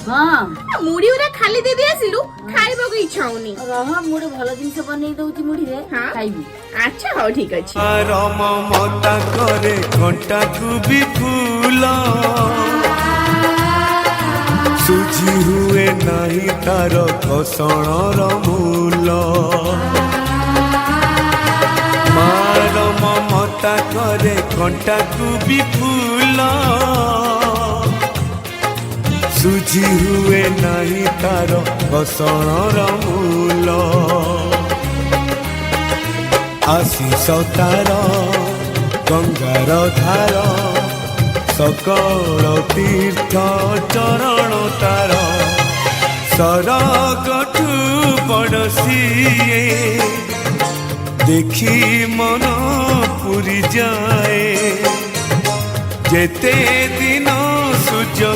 हाँ मुड़ी उरा खाली दे दिया सिलु खाइबो को इच्छा होनी रह मुड़े भल जिनस बनै दउची मुड़ी रे हाँ। खाइबी अच्छा हो ठीक अछि रम मता करे घंटा को भी फूल सुझी हुए नहीं तार घसण मूल मार ममता करे घंटा को भी फूल सुझी हुए नहीं तार घसण मूल आशीष तार गंगार धार सकल तीर्थ चरण तार सरगठु बड़सिए देखी मन पुरी जाए जेते दिन सूर्य